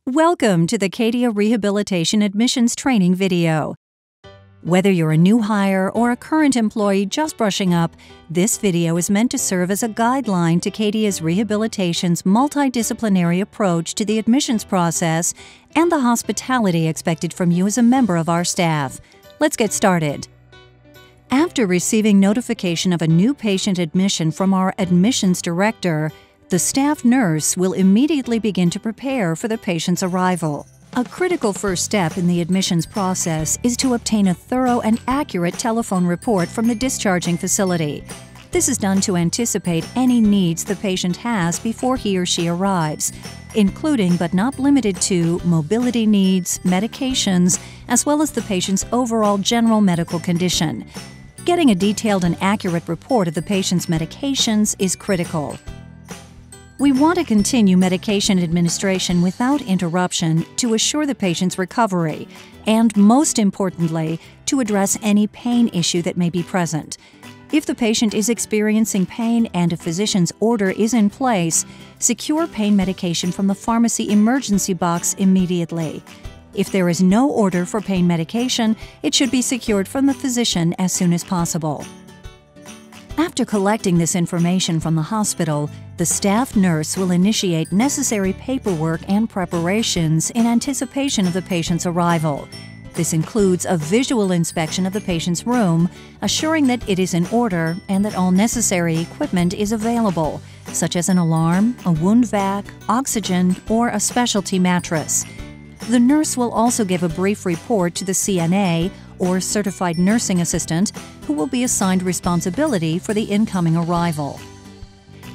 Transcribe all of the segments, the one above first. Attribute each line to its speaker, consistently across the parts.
Speaker 1: Welcome to the Cadia Rehabilitation Admissions Training video. Whether you're a new hire or a current employee just brushing up, this video is meant to serve as a guideline to Cadia's Rehabilitation's multidisciplinary approach to the admissions process and the hospitality expected from you as a member of our staff. Let's get started. After receiving notification of a new patient admission from our admissions director, the staff nurse will immediately begin to prepare for the patient's arrival. A critical first step in the admissions process is to obtain a thorough and accurate telephone report from the discharging facility. This is done to anticipate any needs the patient has before he or she arrives, including but not limited to mobility needs, medications, as well as the patient's overall general medical condition. Getting a detailed and accurate report of the patient's medications is critical. We want to continue medication administration without interruption to assure the patient's recovery, and most importantly, to address any pain issue that may be present. If the patient is experiencing pain and a physician's order is in place, secure pain medication from the pharmacy emergency box immediately. If there is no order for pain medication, it should be secured from the physician as soon as possible. After collecting this information from the hospital, the staff nurse will initiate necessary paperwork and preparations in anticipation of the patient's arrival. This includes a visual inspection of the patient's room, assuring that it is in order and that all necessary equipment is available, such as an alarm, a wound vac, oxygen, or a specialty mattress. The nurse will also give a brief report to the CNA, or Certified Nursing Assistant, who will be assigned responsibility for the incoming arrival.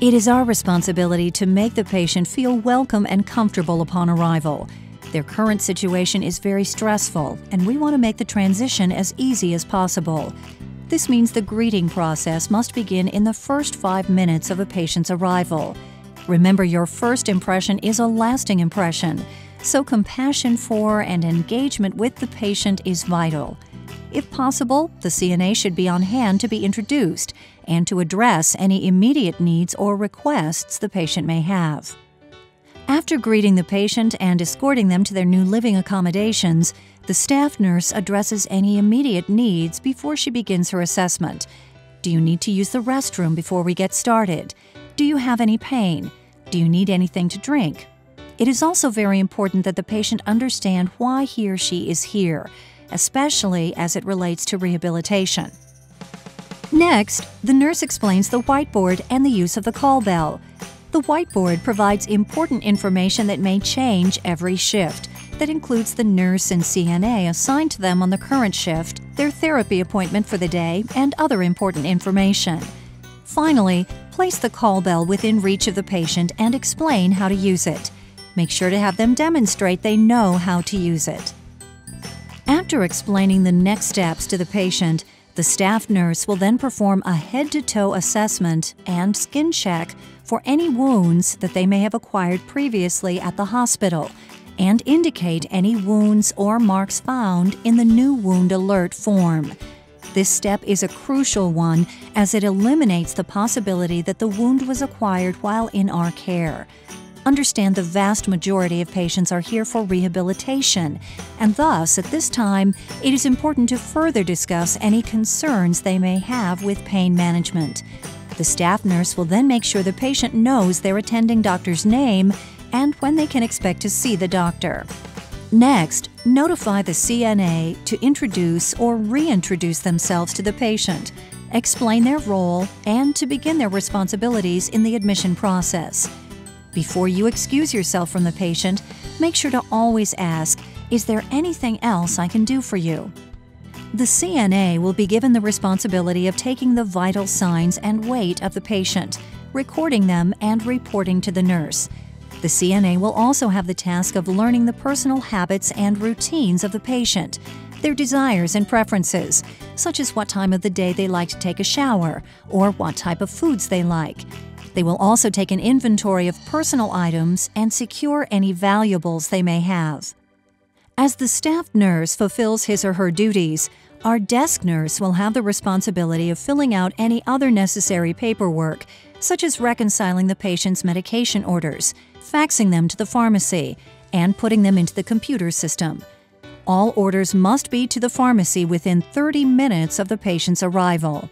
Speaker 1: It is our responsibility to make the patient feel welcome and comfortable upon arrival. Their current situation is very stressful, and we want to make the transition as easy as possible. This means the greeting process must begin in the first 5 minutes of a patient's arrival. Remember, your first impression is a lasting impression, so compassion for and engagement with the patient is vital. If possible, the CNA should be on hand to be introduced and to address any immediate needs or requests the patient may have. After greeting the patient and escorting them to their new living accommodations, the staff nurse addresses any immediate needs before she begins her assessment. Do you need to use the restroom before we get started? Do you have any pain? Do you need anything to drink? It is also very important that the patient understand why he or she is here, especially as it relates to rehabilitation. Next, the nurse explains the whiteboard and the use of the call bell. The whiteboard provides important information that may change every shift. That includes the nurse and CNA assigned to them on the current shift, their therapy appointment for the day, and other important information. Finally, place the call bell within reach of the patient and explain how to use it. Make sure to have them demonstrate they know how to use it. After explaining the next steps to the patient, the staff nurse will then perform a head-to-toe assessment and skin check for any wounds that they may have acquired previously at the hospital and indicate any wounds or marks found in the new wound alert form. This step is a crucial one as it eliminates the possibility that the wound was acquired while in our care. Understand the vast majority of patients are here for rehabilitation, and thus, at this time, it is important to further discuss any concerns they may have with pain management. The staff nurse will then make sure the patient knows their attending doctor's name and when they can expect to see the doctor. Next, notify the CNA to introduce or reintroduce themselves to the patient, explain their role, and to begin their responsibilities in the admission process. Before you excuse yourself from the patient, make sure to always ask, "Is there anything else I can do for you?" The CNA will be given the responsibility of taking the vital signs and weight of the patient, recording them, and reporting to the nurse. The CNA will also have the task of learning the personal habits and routines of the patient, their desires and preferences, such as what time of the day they like to take a shower or what type of foods they like. They will also take an inventory of personal items and secure any valuables they may have. As the staff nurse fulfills his or her duties, our desk nurse will have the responsibility of filling out any other necessary paperwork, such as reconciling the patient's medication orders, faxing them to the pharmacy, and putting them into the computer system. All orders must be to the pharmacy within 30 minutes of the patient's arrival.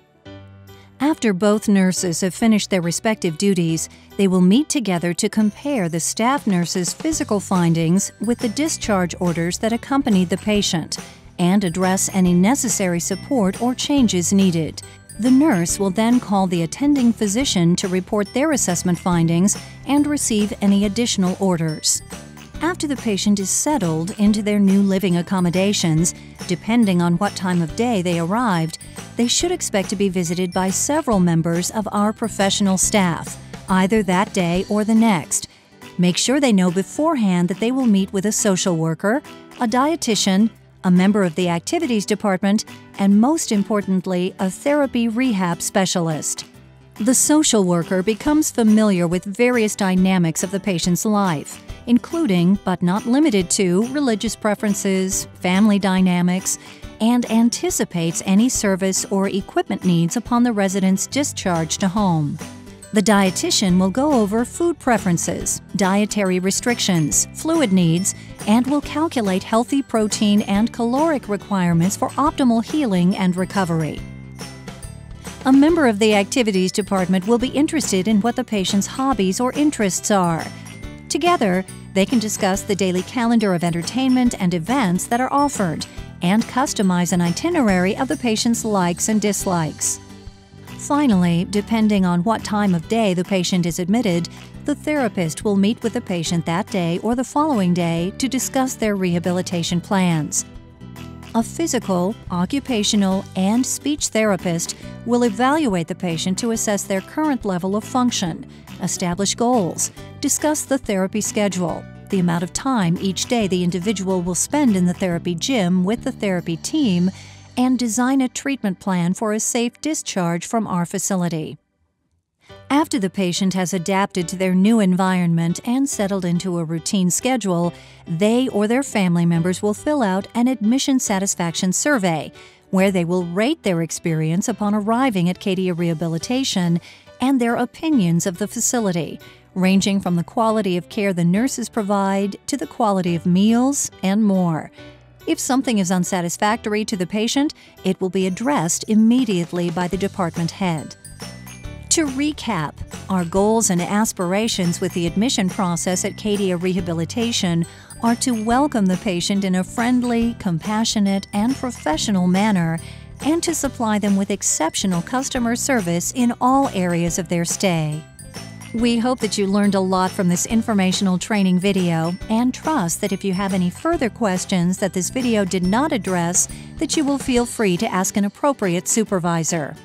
Speaker 1: After both nurses have finished their respective duties, they will meet together to compare the staff nurse's physical findings with the discharge orders that accompanied the patient and address any necessary support or changes needed. The nurse will then call the attending physician to report their assessment findings and receive any additional orders. After the patient is settled into their new living accommodations, depending on what time of day they arrived, they should expect to be visited by several members of our professional staff, either that day or the next. Make sure they know beforehand that they will meet with a social worker, a dietitian, a member of the activities department, and most importantly, a therapy rehab specialist. The social worker becomes familiar with various dynamics of the patient's life, including, but not limited to, religious preferences, family dynamics, and anticipates any service or equipment needs upon the resident's discharge to home. The dietitian will go over food preferences, dietary restrictions, fluid needs, and will calculate healthy protein and caloric requirements for optimal healing and recovery. A member of the activities department will be interested in what the patient's hobbies or interests are. Together, they can discuss the daily calendar of entertainment and events that are offered and customize an itinerary of the patient's likes and dislikes. Finally, depending on what time of day the patient is admitted, the therapist will meet with the patient that day or the following day to discuss their rehabilitation plans. A physical, occupational, and speech therapist will evaluate the patient to assess their current level of function, establish goals, discuss the therapy schedule, the amount of time each day the individual will spend in the therapy gym with the therapy team, and design a treatment plan for a safe discharge from our facility. After the patient has adapted to their new environment and settled into a routine schedule, they or their family members will fill out an admission satisfaction survey, where they will rate their experience upon arriving at Cadia Rehabilitation and their opinions of the facility, ranging from the quality of care the nurses provide to the quality of meals and more. If something is unsatisfactory to the patient, it will be addressed immediately by the department head. To recap, our goals and aspirations with the admission process at Cadia Rehabilitation are to welcome the patient in a friendly, compassionate, and professional manner, and to supply them with exceptional customer service in all areas of their stay. We hope that you learned a lot from this informational training video and trust that if you have any further questions that this video did not address, that you will feel free to ask an appropriate supervisor.